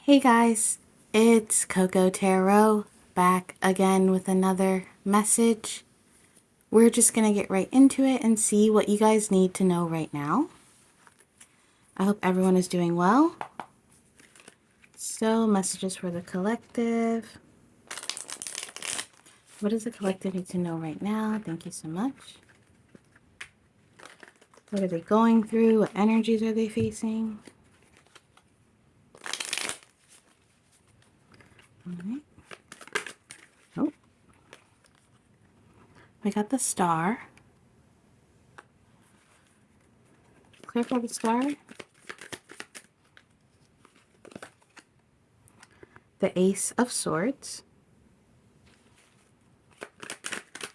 Hey guys, it's Coco Tarot back again with another message. We're just going to get right into it and see what you guys need to know right now. I hope everyone is doing well. So, messages for the collective. What does the collective need to know right now? Thank you so much. What are they going through? What energies are they facing? All right. Oh, we got the star. Clear for the star. The Ace of Swords.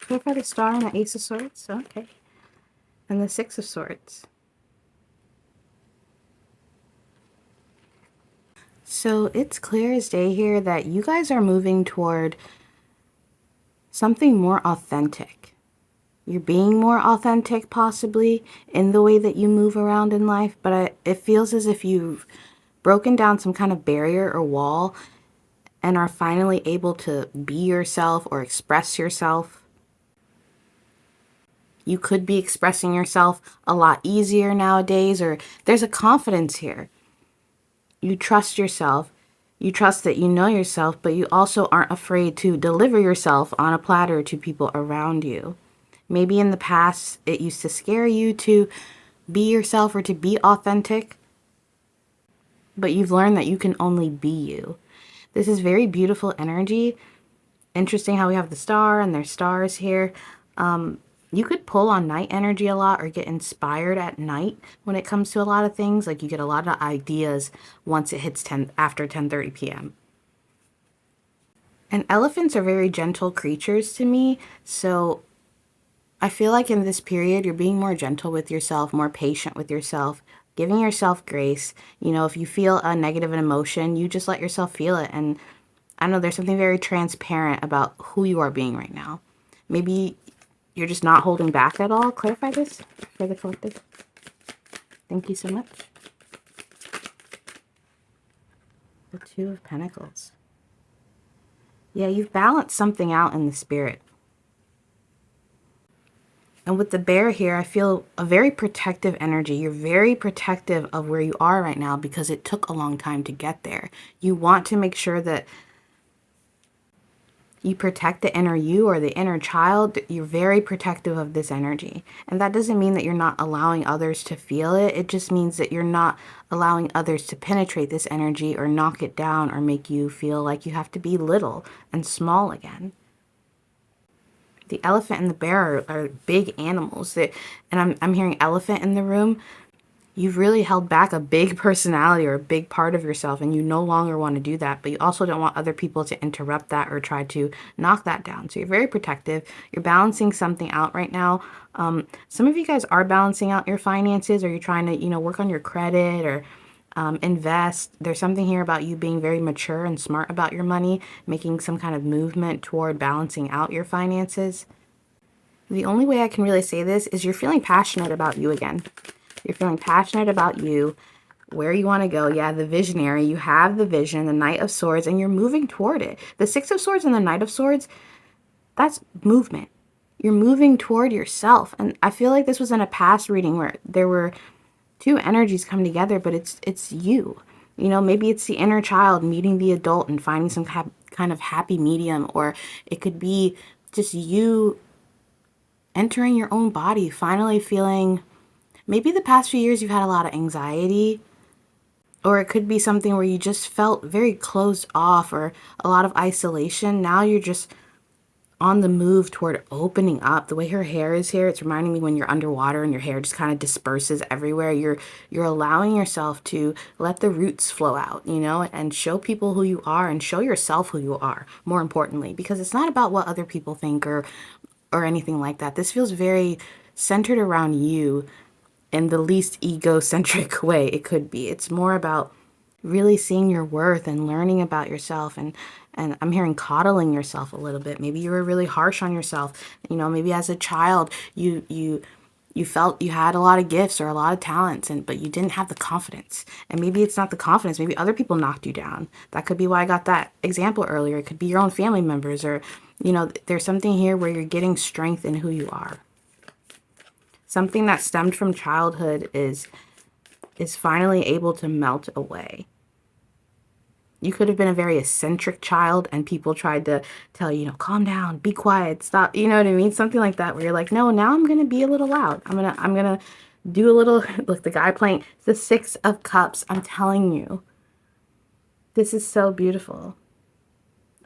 Clear for the star and the Ace of Swords. Okay. And the Six of Swords. So it's clear as day here that you guys are moving toward something more authentic. You're being more authentic possibly in the way that you move around in life, but it feels as if you've broken down some kind of barrier or wall and are finally able to be yourself or express yourself. You could be expressing yourself a lot easier nowadays, or there's a confidence here. You trust yourself. You trust that you know yourself, but you also aren't afraid to deliver yourself on a platter to people around you. Maybe in the past, it used to scare you to be yourself or to be authentic, but you've learned that you can only be you. This is very beautiful energy. Interesting how we have the star and there's stars here. You could pull on night energy a lot or get inspired at night when it comes to a lot of things. Like you get a lot of ideas once it hits after 10:30 p.m. And elephants are very gentle creatures to me. So I feel like in this period, you're being more gentle with yourself, more patient with yourself, giving yourself grace. You know, if you feel a negative emotion, you just let yourself feel it. And I know there's something very transparent about who you are being right now. Maybe you're just not holding back at all. Clarify this for the collective. Thank you so much. The Two of Pentacles. Yeah, you've balanced something out in the spirit. And with the bear here, I feel a very protective energy. You're very protective of where you are right now because it took a long time to get there. You want to make sure that you protect the inner you or the inner child. You're very protective of this energy. And that doesn't mean that you're not allowing others to feel it. It just means that you're not allowing others to penetrate this energy or knock it down or make you feel like you have to be little and small again. The elephant and the bear are big animals. And I'm hearing elephant in the room. You've really held back a big personality or a big part of yourself, and you no longer want to do that, but you also don't want other people to interrupt that or try to knock that down. So you're very protective. You're balancing something out right now. Some of you guys are balancing out your finances, or you're trying to, you know, work on your credit or invest. There's something here about you being very mature and smart about your money, making some kind of movement toward balancing out your finances. The only way I can really say this is you're feeling passionate about you again. You're feeling passionate about you, where you want to go. Yeah, the visionary. You have the vision, the Knight of Swords, and you're moving toward it. The Six of Swords and the Knight of Swords, that's movement. You're moving toward yourself. And I feel like this was in a past reading where there were two energies come together, but it's you. You know, maybe it's the inner child meeting the adult and finding some kind of happy medium, or it could be just you entering your own body, finally feeling. Maybe the past few years you've had a lot of anxiety, or it could be something where you just felt very closed off or a lot of isolation. Now you're just on the move toward opening up. The way her hair is here, it's reminding me when you're underwater and your hair just kind of disperses everywhere. You're allowing yourself to let the roots flow out, you know, and show people who you are and show yourself who you are, more importantly, because it's not about what other people think or anything like that. This feels very centered around you in the least egocentric way it could be. It's more about really seeing your worth and learning about yourself, and I'm hearing coddling yourself a little bit. Maybe you were really harsh on yourself. You know, maybe as a child you You felt you had a lot of gifts or a lot of talents, but you didn't have the confidence. And maybe it's not the confidence. Maybe other people knocked you down. That could be why I got that example earlier. It could be your own family members, or, there's something here where you're getting strength in who you are. Something that stemmed from childhood is finally able to melt away. You could have been a very eccentric child and people tried to tell you, calm down, be quiet, stop. You know what I mean? Something like that where you're like, no, now I'm going to be a little loud. I'm going to do a little, look, the guy playing the 6 of Cups. I'm telling you, this is so beautiful.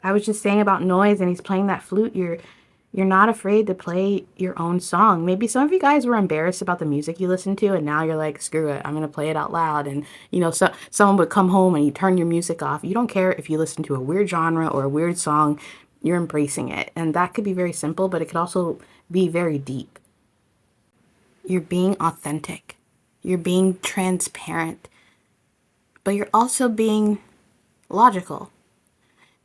I was just saying about noise and he's playing that flute. You're not afraid to play your own song. Maybe some of you guys were embarrassed about the music you listened to, and now you're like, screw it, I'm going to play it out loud. And, so someone would come home and you turn your music off. You don't care if you listen to a weird genre or a weird song, you're embracing it. And that could be very simple, but it could also be very deep. You're being authentic. You're being transparent. But you're also being logical.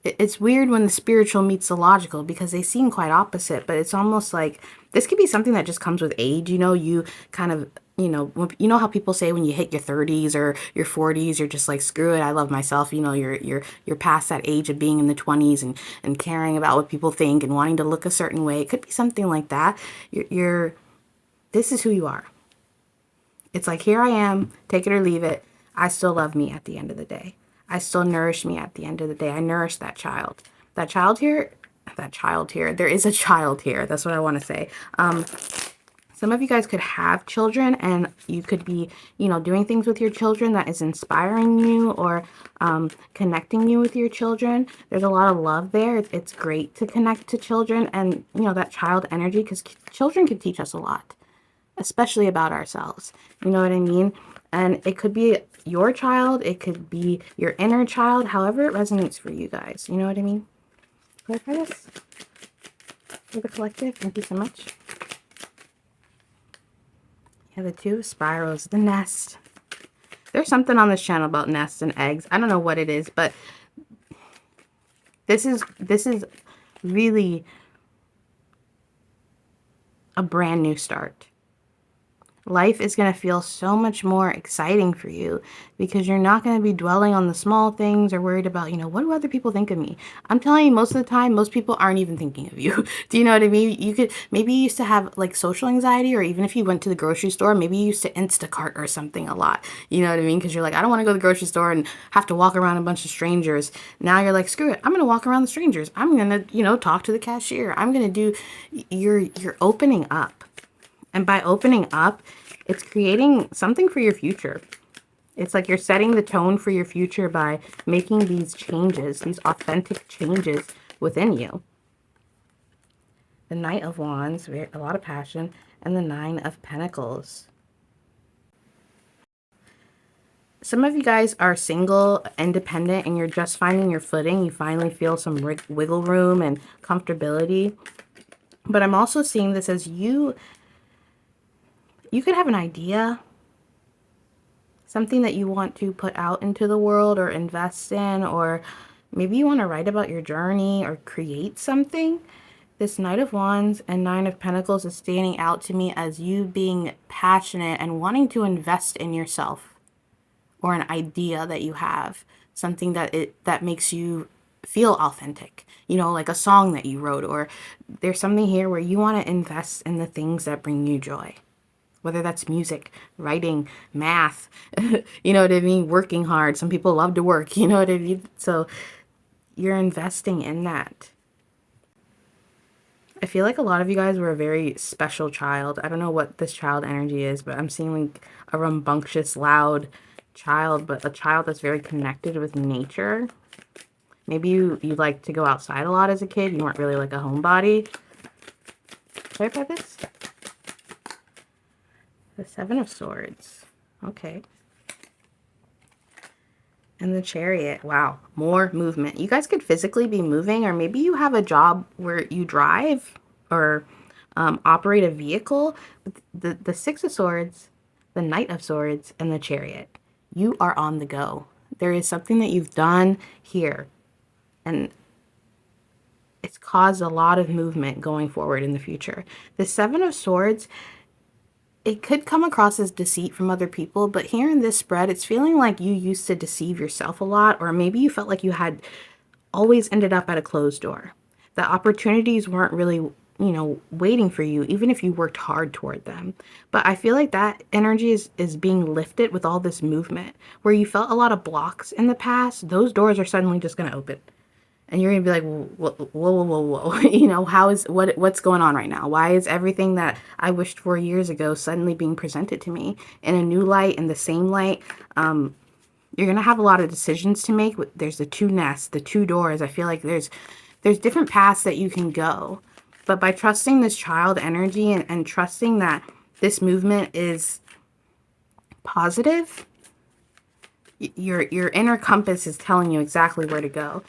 It's weird when the spiritual meets the logical because they seem quite opposite, but it's almost like this could be something that just comes with age. You kind of, you know how people say when you hit your 30s or your 40s, you're just like, screw it, I love myself. You're past that age of being in the 20s and caring about what people think and wanting to look a certain way. It could be something like that. This is who you are. It's like, here I am, take it or leave it. I still love me at the end of the day. I still nourish me at the end of the day. I nourish that child. That child here, there is a child here. That's what I want to say. Some of you guys could have children and you could be, doing things with your children that is inspiring you or connecting you with your children. There's a lot of love there. It's great to connect to children and, that child energy because children can teach us a lot, especially about ourselves. You know what I mean? And it could be your child, it could be your inner child, however it resonates for you guys. You know what I mean? Clarify this for the collective. Thank you so much. Yeah, the 2 of Spirals, the nest. There's something on this channel about nests and eggs. I don't know what it is, but this is really a brand new start. Life is going to feel so much more exciting for you because you're not going to be dwelling on the small things or worried about, what do other people think of me? I'm telling you, most of the time, most people aren't even thinking of you. Do you know what I mean? Maybe you used to have like social anxiety, or even if you went to the grocery store, maybe you used to Instacart or something a lot. You know what I mean? Because you're like, I don't want to go to the grocery store and have to walk around a bunch of strangers. Now you're like, screw it. I'm going to walk around the strangers. I'm going to, talk to the cashier. I'm going to do, you're opening up. And by opening up, it's creating something for your future. It's like you're setting the tone for your future by making these changes, these authentic changes within you. The Knight of Wands, a lot of passion, and the 9 of Pentacles. Some of you guys are single, independent, and you're just finding your footing. You finally feel some wiggle room and comfortability. But I'm also seeing this as you could have an idea, something that you want to put out into the world or invest in, or maybe you want to write about your journey or create something. This Knight of Wands and 9 of Pentacles is standing out to me as you being passionate and wanting to invest in yourself or an idea that you have, something that makes you feel authentic, like a song that you wrote, or there's something here where you want to invest in the things that bring you joy. Whether that's music, writing, math, you know what I mean? Working hard. Some people love to work, you know what I mean? So you're investing in that. I feel like a lot of you guys were a very special child. I don't know what this child energy is, but I'm seeing like a rambunctious, loud child, but a child that's very connected with nature. Maybe you like to go outside a lot as a kid. You weren't really like a homebody. Can I try this? The 7 of Swords. Okay. And the Chariot. Wow. More movement. You guys could physically be moving, or maybe you have a job where you drive or operate a vehicle. The 6 of Swords, the Knight of Swords, and the Chariot. You are on the go. There is something that you've done here. And it's caused a lot of movement going forward in the future. The 7 of Swords, it could come across as deceit from other people, but here in this spread, it's feeling like you used to deceive yourself a lot, or maybe you felt like you had always ended up at a closed door. The opportunities weren't really, waiting for you, even if you worked hard toward them. But I feel like that energy is being lifted with all this movement. Where you felt a lot of blocks in the past, those doors are suddenly just going to open. And you're gonna be like, whoa, whoa, whoa, whoa. What's going on right now? Why is everything that I wished for years ago suddenly being presented to me in a new light, in the same light? You're gonna have a lot of decisions to make. There's the two nests, the two doors. I feel like there's different paths that you can go. But by trusting this child energy and trusting that this movement is positive, your inner compass is telling you exactly where to go,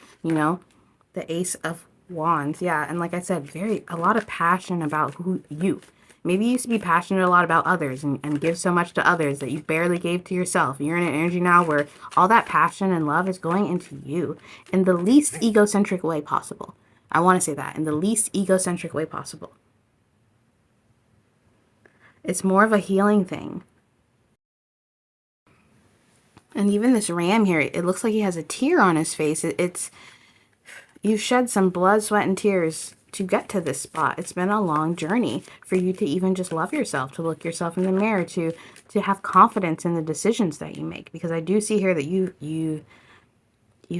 the Ace of Wands. Yeah, and like I said, a lot of passion about you. Maybe you used to be passionate a lot about others and give so much to others that you barely gave to yourself. You're in an energy now where all that passion and love is going into you in the least egocentric way possible. I want to say that, in the least egocentric way possible. It's more of a healing thing. And even this ram here, it looks like he has a tear on his face. You've shed some blood, sweat, and tears to get to this spot. It's been a long journey for you to even just love yourself, to look yourself in the mirror, to have confidence in the decisions that you make. Because I do see here that you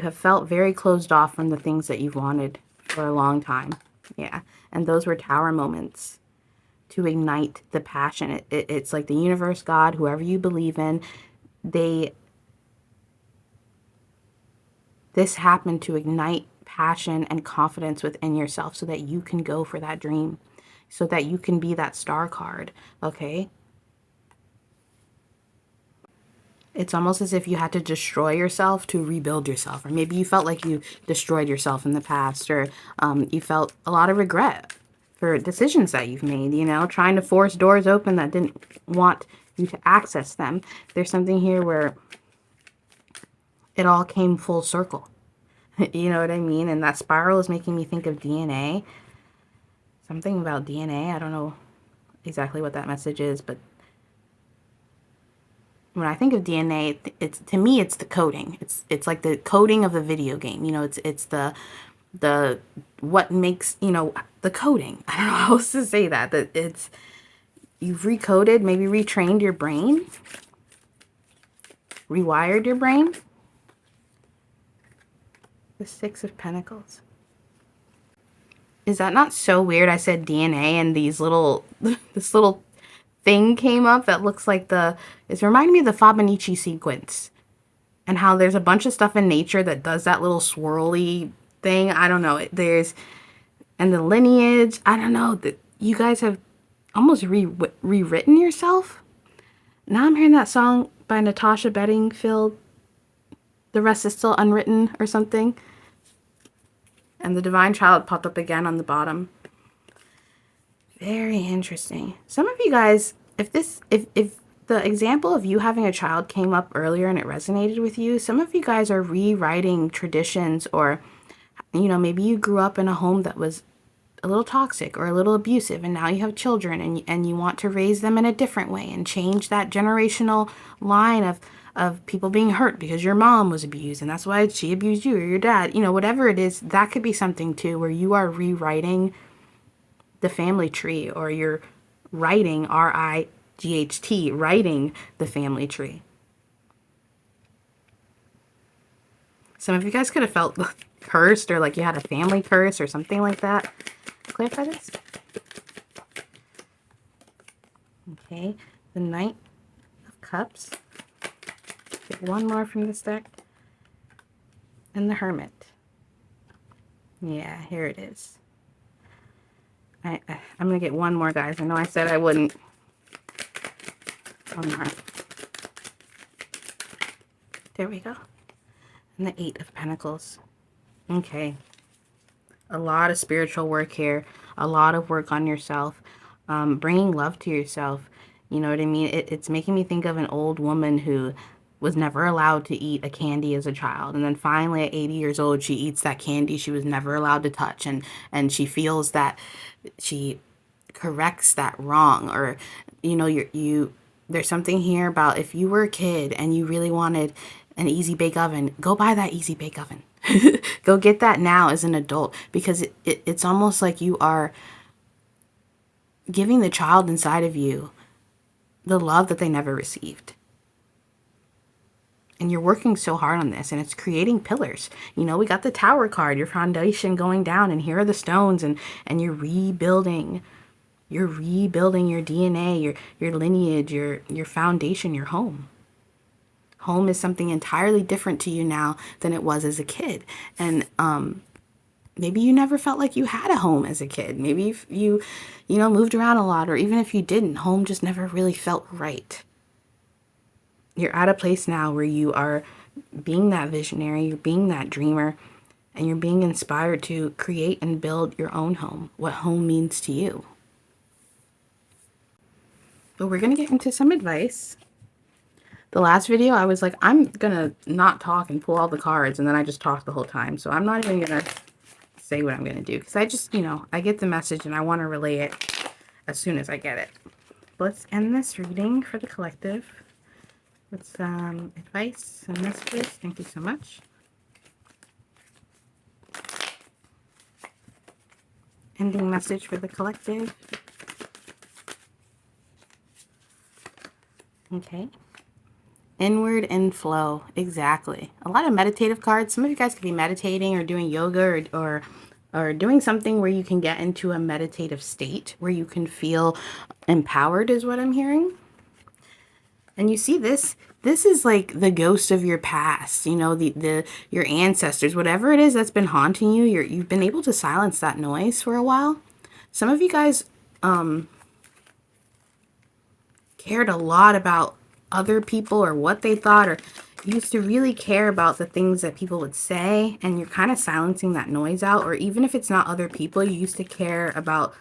have felt very closed off from the things that you've wanted for a long time. Yeah, and those were tower moments to ignite the passion. It's like the universe, God, whoever you believe in, this happened to ignite passion and confidence within yourself so that you can go for that dream, so that you can be that star card, okay? It's almost as if you had to destroy yourself to rebuild yourself, or maybe you felt like you destroyed yourself in the past, or you felt a lot of regret for decisions that you've made, trying to force doors open that didn't want you to access them. There's something here where it all came full circle. You know what I mean? And that spiral is making me think of DNA. Something about DNA. I don't know exactly what that message is, but when I think of DNA, it's to me it's the coding. It's like the coding of the video game. It's the what makes, the coding. I don't know how else to say that. That it's you've recoded, maybe retrained your brain, rewired your brain. The Six of Pentacles. Is that not so weird? I said DNA and this little thing came up that looks like it's reminding me of the Fibonacci sequence and how there's a bunch of stuff in nature that does that little swirly thing. I don't know. And the lineage. I don't know. You guys have almost rewritten yourself. Now I'm hearing that song by Natasha Bedingfield. The rest is still unwritten or something. And the divine child popped up again on the bottom. Very interesting. Some of you guys, if the example of you having a child came up earlier and it resonated with you, some of you guys are rewriting traditions, or, maybe you grew up in a home that was a little toxic or a little abusive, and now you have children and you want to raise them in a different way and change that generational line of people being hurt because your mom was abused and that's why she abused you, or your dad, whatever it is. That could be something too, where you are rewriting the family tree, or you're writing, RIGHT, writing the family tree. Some of you guys could have felt cursed, or like you had a family curse or something like that. Clarify this. Okay, the Knight of Cups. Get one more from this deck. And the Hermit. Yeah, here it is. I'm going to get one more, guys. I know I said I wouldn't. One more. There we go. And the Eight of Pentacles. Okay. A lot of spiritual work here. A lot of work on yourself. Bringing love to yourself. You know what I mean? It's making me think of an old woman who was never allowed to eat a candy as a child. And then finally at 80 years old, she eats that candy she was never allowed to touch. And she feels that she corrects that wrong, or you know, there's something here about if you were a kid and you really wanted an easy bake oven, go buy that easy bake oven. Go get that now as an adult, because it's almost like you are giving the child inside of you the love that they never received. And you're working so hard on this, and it's creating pillars. You know, we got the tower card, your foundation going down, and here are the stones, and you're rebuilding. You're rebuilding your DNA, your lineage, your foundation, your home. Home is something entirely different to you now than it was as a kid. And maybe you never felt like you had a home as a kid. Maybe if you moved around a lot, or even if you didn't, home just never really felt right. You're at a place now where you are being that visionary, you're being that dreamer, and you're being inspired to create and build your own home, what home means to you. But we're going to get into some advice. The last video, I was like, I'm going to not talk and pull all the cards, and then I just talked the whole time. So I'm not even going to say what I'm going to do, because I just, I get the message and I want to relay it as soon as I get it. Let's end this reading for the collective with some advice and messages. Thank you so much. Ending message for the collective. Okay. Inward inflow. Exactly. A lot of meditative cards. Some of you guys could be meditating or doing yoga or doing something where you can get into a meditative state where you can feel empowered, is what I'm hearing. And you see this is like the ghost of your past, your ancestors, whatever it is that's been haunting you. You've been able to silence that noise for a while. Some of you guys cared a lot about other people or what they thought, or used to really care about the things that people would say, and you're kind of silencing that noise out. Or even if it's not other people, you used to care about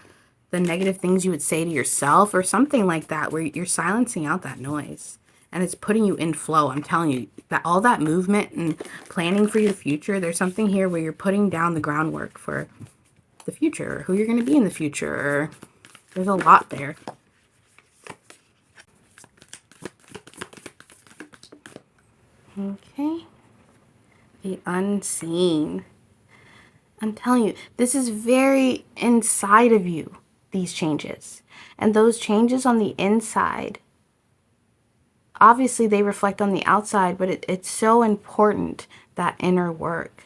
the negative things you would say to yourself or something like that, where you're silencing out that noise. And it's putting you in flow. I'm telling you, that all that movement and planning for your future, there's something here where you're putting down the groundwork for the future, or who you're going to be in the future, or there's a lot there. Okay. The unseen. I'm telling you, this is very inside of you, these changes. And those changes on the inside, obviously they reflect on the outside, but it's so important, that inner work.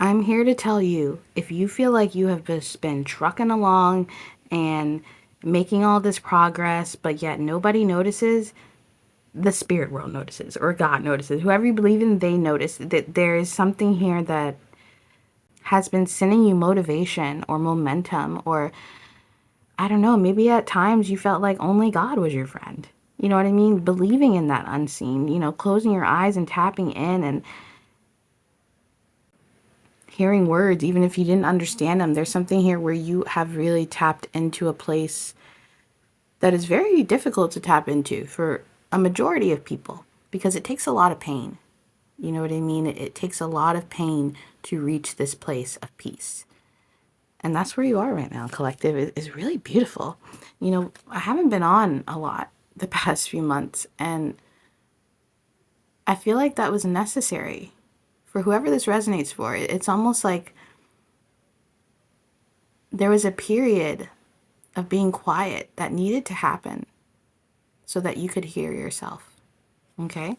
I'm here to tell you, if you feel like you have just been trucking along and making all this progress, but yet nobody notices, the spirit world notices, or God notices. Whoever you believe in, they notice that there is something here that has been sending you motivation or momentum, or I don't know, maybe at times you felt like only God was your friend. You know what I mean? Believing in that unseen, closing your eyes and tapping in and hearing words, even if you didn't understand them. There's something here where you have really tapped into a place that is very difficult to tap into for a majority of people, because it takes a lot of pain. You know what I mean? It takes a lot of pain to reach this place of peace. And that's where you are right now, collective. Is really beautiful. I haven't been on a lot the past few months, and I feel like that was necessary for whoever this resonates for. It's almost like there was a period of being quiet that needed to happen so that you could hear yourself. Okay?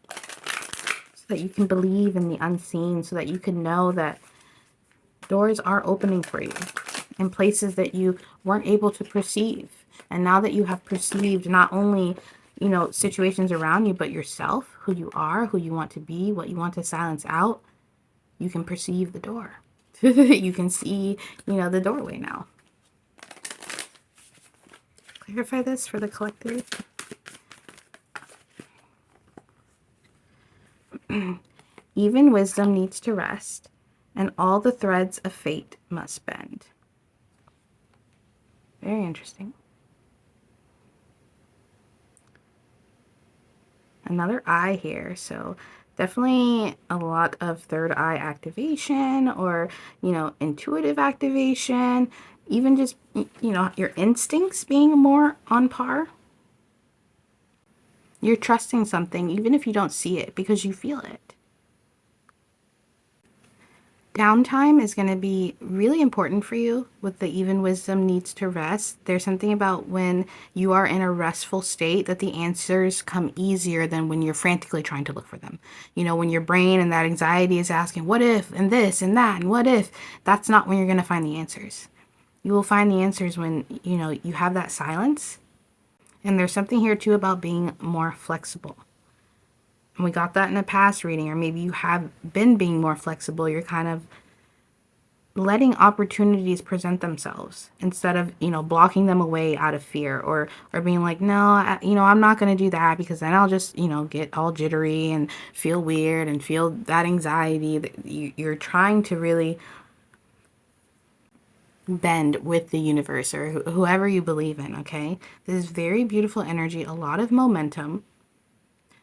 So that you can believe in the unseen, so that you can know that doors are opening for you in places that you weren't able to perceive. And now that you have perceived not only, situations around you, but yourself, who you are, who you want to be, what you want to silence out, you can perceive the door. You can see, the doorway now. Clarify this for the collective. Even wisdom needs to rest, and all the threads of fate must bend. Very interesting. Another eye here, so definitely a lot of third eye activation, or intuitive activation. even just, you know, your instincts being more on par. You're trusting something even if you don't see it because you feel it. Downtime is going to be really important for you with the even wisdom needs to rest. There's something about when you are in a restful state that the answers come easier than when you're frantically trying to look for them. You know, when your brain and that anxiety is asking, what if, and this and that, and what if, that's not when you're going to find the answers. You will find the answers when, you know, you have that silence. And there's something here too about being more flexible. And we got that in a past reading, or maybe you have been being more flexible. You're kind of letting opportunities present themselves instead of, you know, blocking them away out of fear, or being like, no, you know, I'm not going to do that because then I'll just, you know, get all jittery and feel weird and feel that anxiety. That you're trying to really bend with the universe or whoever you believe in. Okay, this is very beautiful energy, a lot of momentum,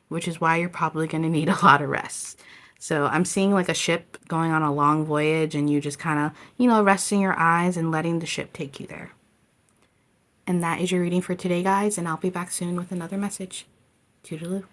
which is why you're probably going to need a lot of rest. So I'm seeing like a ship going on a long voyage and you just kind of, you know, resting your eyes and letting the ship take you there. And that is your reading for today, guys. And I'll be back soon with another message. Toodaloo.